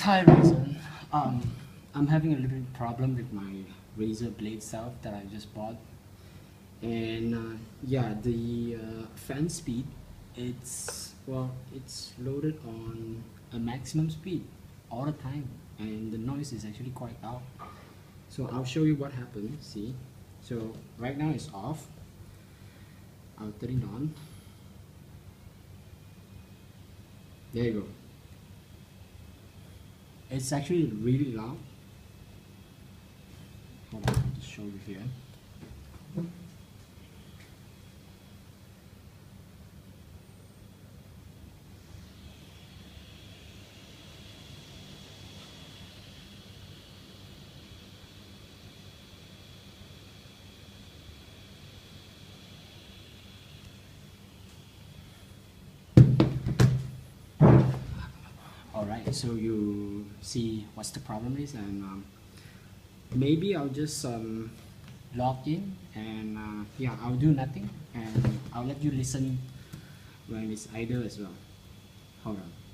Hi Razer. I'm having a little problem with my Razer blade self that I just bought, and yeah, the fan speed, it's loaded on a maximum speed all the time, and the noise is actually quite loud. So I'll show you what happened. See, so right now it's off. I'll turn it on. There you go. It's actually really loud. Hold on, I'll just show you here. Alright, so you see what's the problem is, and maybe I'll just log in, and yeah, I'll do nothing and I'll let you listen when it's idle as well. Hold on.